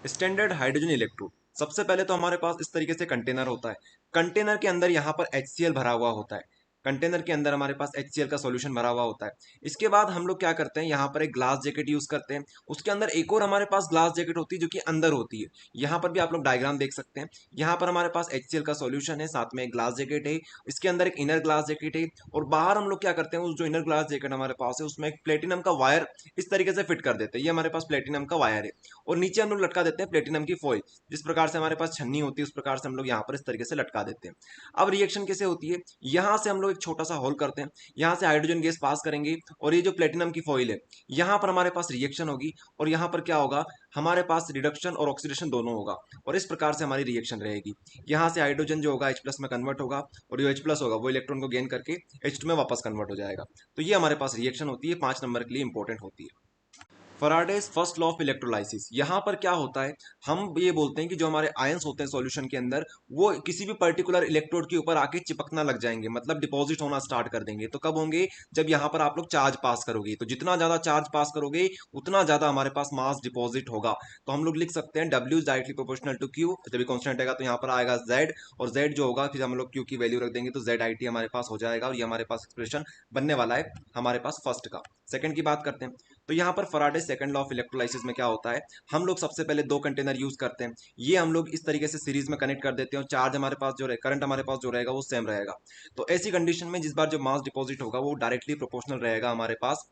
Standard hydrogen electrode. सबसे पहले तो हमारे पास इस तरीके से कंटेनर होता है। कंटेनर के अंदर यहाँ पर HCl भरा हुआ होता है। कंटेनर के अंदर हमारे पास HCl का सॉल्यूशन भरा हुआ होता है। इसके बाद हम लोग क्या करते हैं, यहाँ पर एक ग्लास जैकेट यूज करते हैं। उसके अंदर एक और हमारे पास ग्लास जैकेट होती है जो कि अंदर होती है। यहाँ पर भी आप लोग डायग्राम देख सकते हैं। यहाँ पर हमारे पास HCl का सॉल्यूशन है, साथ में एक ग्लास जैकेट है। इसके अंदर एक इनर ग्लास जैकेट है और बाहर हम लोग क्या करते हैं, उस जो इनर ग्लास जैकेट हमारे पास है उसमें एक प्लेटिनम का वायर इस तरीके से फिट कर देते हैं। ये हमारे पास प्लेटिनम का वायर है और नीचे हम लोग लटका देते हैं प्लेटिनम की फॉइल। जिस प्रकार से हमारे पास छन्नी होती है उस प्रकार से हम लोग यहाँ पर इस तरीके से लटका देते हैं। अब रिएक्शन कैसे होती है, यहाँ से हम लोग एक छोटा सा होल करते हैं, यहाँ से हाइड्रोजन गैस पास करेंगे और ये जो प्लेटिनम की फॉइल है यहाँ पर हमारे पास रिएक्शन होगी और यहाँ पर क्या होगा, हमारे पास रिडक्शन और ऑक्सीडेशन दोनों होगा और इस प्रकार से हमारी रिएक्शन रहेगी। यहाँ से हाइड्रोजन जो होगा H+ में कन्वर्ट होगा और जो H+ होगा वो इलेक्ट्रॉन को गेन करके H2 में वापस कन्वर्ट हो जाएगा। तो ये हमारे पास रिएक्शन होती है, 5 नंबर के लिए इंपॉर्टेंट होती है। फराडेज फर्स्ट लॉ ऑफ इलेक्ट्रोलाइसिस। यहाँ पर क्या होता है, हम ये बोलते हैं कि जो हमारे आयंस होते हैं सॉल्यूशन के अंदर वो किसी भी पर्टिकुलर इलेक्ट्रोड के ऊपर आके चिपकना लग जाएंगे, मतलब डिपॉजिट होना स्टार्ट कर देंगे। तो कब होंगे, जब यहाँ पर आप लोग चार्ज पास करोगे। तो जितना ज्यादा चार्ज पास करोगे उतना ज्यादा हमारे पास मास डिपॉजिट होगा। तो हम लोग लिख सकते हैं W is directly proportional to Q। जब भी कॉन्स्टेंट आएगा तो यहाँ पर आएगा Z और Z जो होगा फिर हम लोग Q की वैल्यू रख देंगे तो ZIT हमारे पास हो जाएगा और ये हमारे पास एक्सप्रेशन बनने वाला है हमारे पास फर्स्ट का। सेकंड की बात करते हैं। तो यहाँ पर Faraday second law of electrolysis में क्या होता है, हम लोग सबसे पहले 2 कंटेनर यूज करते हैं। ये हम लोग इस तरीके से सीरीज में कनेक्ट कर देते हैं और चार्ज हमारे पास जो करंट हमारे पास जो रहेगा वो सेम रहेगा। तो ऐसी कंडीशन में जिस बार जो मास डिपॉजिट होगा वो डायरेक्टली प्रोपोर्शनल रहेगा हमारे पास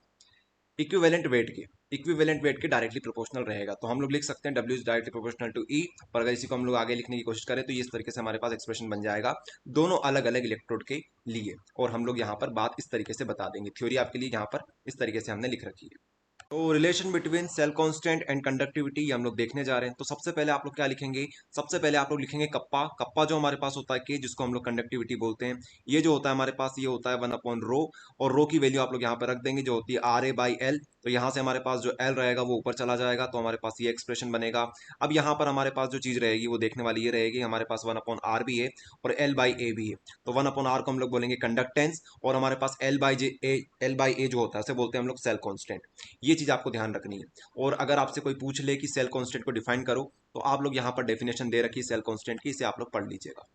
इक्विवेलेंट वेट के डायरेक्टली प्रोपोर्शनल रहेगा। तो हम लोग लिख सकते हैं W is directly proportional to E। पर अगर इसी को हम लोग आगे लिखने की कोशिश करें तो ये इस तरीके से हमारे पास एक्सप्रेशन बन जाएगा दोनों अलग अलग इलेक्ट्रोड के लिए। और हम लोग यहाँ पर बात इस तरीके से बता देंगे, थ्योरी आपके लिए यहाँ पर इस तरीके से हमने लिख रखी है। तो relation between cell constant and conductivity ये हम लोग देखने जा रहे हैं। तो सबसे पहले आप लोग क्या लिखेंगे, सबसे पहले आप लोग लिखेंगे कप्पा। कप्पा जो हमारे पास होता है के, जिसको हम लोग कंडक्टिविटी बोलते हैं। ये जो होता है हमारे पास ये होता है 1/रो और रो की वैल्यू आप लोग यहाँ पर रख देंगे जो होती है RA/L। तो यहाँ से हमारे पास जो L रहेगा वो ऊपर चला जाएगा तो हमारे पास ये एक्सप्रेशन बनेगा। अब यहाँ पर हमारे पास जो चीज रहेगी वो देखने वाली ये रहेगी, हमारे पास 1/R भी है और L/A भी है। तो 1/R को हम लोग बोलेंगे कंडक्टेंस और हमारे पास L/A जो होता है उसे बोलते हैं हम लोग सेल कांस्टेंट। ये चीज आपको ध्यान रखनी है। और अगर आपसे कोई पूछ ले कि सेल कांस्टेंट को डिफाइन करो तो आप लोग यहाँ पर डेफिनेशन दे रखी है सेल कांस्टेंट की, इसे आप लोग पढ़ लीजिएगा।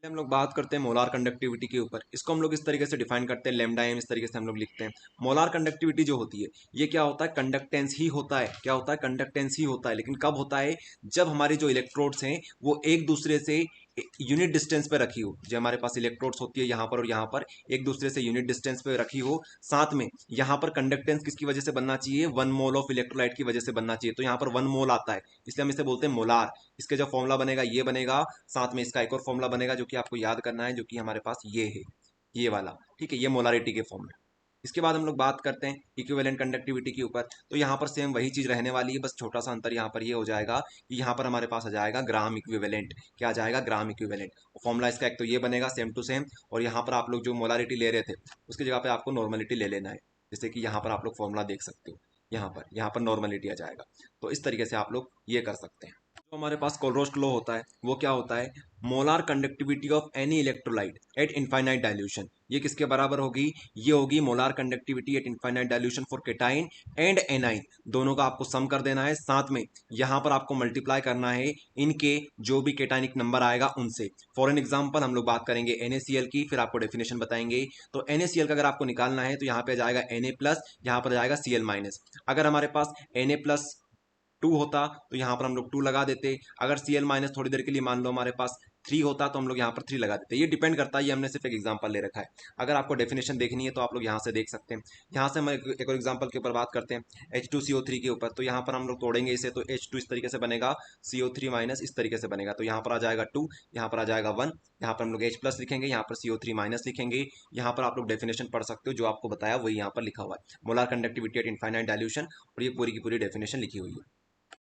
हम लोग बात करते हैं मोलार कंडक्टिविटी के ऊपर। इसको हम लोग इस तरीके से डिफाइन करते हैं, लैम्डा एम इस तरीके से हम लोग लिखते हैं। मोलार कंडक्टिविटी जो होती है ये क्या होता है, कंडक्टेंस ही होता है। क्या होता है, कंडक्टेंस ही होता है। लेकिन कब होता है, जब हमारे जो इलेक्ट्रोड्स हैं वो एक दूसरे से यूनिट डिस्टेंस पे रखी हो। जो हमारे पास इलेक्ट्रोड्स होती है यहाँ पर और यहाँ पर एक दूसरे से यूनिट डिस्टेंस पे रखी हो, साथ में यहाँ पर कंडक्टेंस किसकी वजह से बनना चाहिए, 1 मोल ऑफ इलेक्ट्रोलाइट की वजह से बनना चाहिए। तो यहाँ पर 1 मोल आता है इसलिए हम इसे बोलते हैं मोलार। इसके जो फॉर्मूला बनेगा ये बनेगा, साथ में इसका एक और फॉर्मूला बनेगा जो कि आपको याद करना है, जो कि हमारे पास ये है, ये वाला। ठीक है, ये मोलारिटी के फॉर्म में। इसके बाद हम लोग बात करते हैं इक्विवेलेंट कंडक्टिविटी के ऊपर। तो यहाँ पर सेम वही चीज रहने वाली है, बस छोटा सा अंतर यहाँ पर ये हो जाएगा कि यहाँ पर हमारे पास आ जाएगा ग्राम इक्विवेलेंट। क्या आ जाएगा, ग्राम इक्विवेलेंट। फॉर्मूला इसका एक तो ये बनेगा सेम टू सेम, और यहाँ पर आप लोग जो मोलारिटी ले रहे थे उसकी जगह पे आपको नॉर्मलिटी ले लेना है। जैसे कि यहाँ पर आप लोग फॉर्मूला देख सकते हो, यहाँ पर नॉर्मलिटी आ जाएगा। तो इस तरीके से आप लोग ये कर सकते हैं। जो हमारे पास कोलरोस्ट लॉ होता है वो क्या होता है, molar conductivity of any electrolyte eight infinite dilution. ये किसके बराबर होगी, ये होगी molar conductivity eight infinite dilution for cation and A9. दोनों का आपको सम कर देना है, साथ में यहाँ पर आपको मल्टीप्लाई करना है इनके जो भी केटाइनिक नंबर आएगा उनसे। फॉर एन एग्जाम्पल हम लोग बात करेंगे NaCl की, फिर आपको डेफिनेशन बताएंगे। तो NaCl का अगर आपको निकालना है तो यहाँ पे आ जाएगा Na+, यहाँ पर आ जाएगा Cl-। अगर हमारे पास Na+2 होता तो यहाँ पर हम लोग 2 लगा देते। अगर Cl- थोड़ी देर के लिए मान लो हमारे पास 3 होता तो हम लोग यहाँ पर 3 लगा देते। ये डिपेंड करता है, ये हमने सिर्फ एक एग्जांपल ले रखा है। अगर आपको डेफिनेशन देखनी है तो आप लोग यहाँ से देख सकते हैं। यहाँ से हम एक और एग्जांपल के ऊपर बात करते हैं H2CO3 के ऊपर। तो यहाँ पर हम लोग तोड़ेंगे इसे तो H2 इस तरीके से बनेगा, CO3- इस तरीके से बनेगा। तो यहाँ पर आ जाएगा 2, यहाँ पर आ जाएगा 1, यहाँ पर हम लोग H+ लिखेंगे, यहाँ पर CO3- लिखेंगे। यहाँ पर आप लोग डेफिनेशन पढ़ सकते हो, जो आपको बताया वही यहाँ पर लिखा हुआ है, molar conductivity eight infinite dilution. और ये पूरी की पूरी डेफिनेशन लिखी हुई है।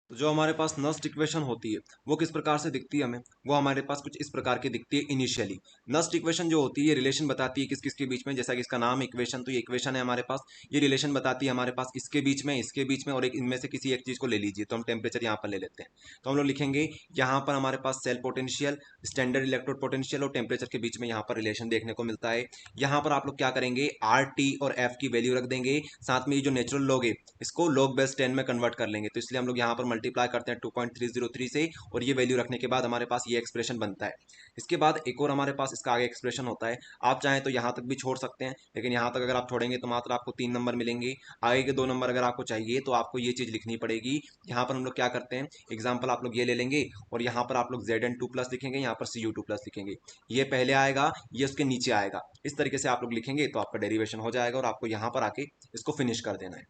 तो जो हमारे पास नस्ट इक्वेशन होती है वो किस प्रकार से दिखती है हमें, वो हमारे पास कुछ इस प्रकार की दिखती है इनिशियली। नस्ट इक्वेशन जो होती है ये रिलेशन बताती है किस किस के बीच में, जैसा कि इसका नाम इक्वेशन, तो ये इक्वेशन है हमारे पास। ये रिलेशन बताती है हमारे पास इसके बीच में, इसके बीच में और एक इनमें से किसी एक चीज को ले लीजिए। तो हम टेम्परेचर यहाँ पर ले लेते हैं। तो हम लोग लिखेंगे यहाँ पर हमारे पास cell potential, standard electrode potential और टेम्परेचर के बीच में यहाँ पर रिलेशन देखने को मिलता है। यहाँ पर आप लोग क्या करेंगे, RT और F की वैल्यू रख देंगे, साथ में ये जो नेचुरल लॉग है इसको log/10 में कन्वर्ट कर लेंगे। तो इसलिए हम लोग यहाँ पर मल्टीप्लाई करते हैं 2.303 से, और ये वैल्यू रखने के बाद हमारे पास ये एक्सप्रेशन बनता है। इसके बाद एक और हमारे पास इसका आगे एक्सप्रेशन होता है। आप चाहें तो यहाँ तक भी छोड़ सकते हैं, लेकिन यहाँ तक अगर आप छोड़ेंगे तो मात्र आपको 3 नंबर मिलेंगे। आगे के 2 नंबर अगर आपको चाहिए तो आपको ये चीज़ लिखनी पड़ेगी। यहाँ पर हम लोग क्या करते हैं, एग्जाम्पल आप लोग ये ले लेंगे और यहाँ पर आप लोग Zn2+ लिखेंगे, यहाँ पर Cu2+ लिखेंगे। ये पहले आएगा, ये उसके नीचे आएगा। इस तरीके से आप लोग लिखेंगे तो आपका डेरिवेशन हो जाएगा और आपको यहाँ पर आके इसको फिनिश कर देना है।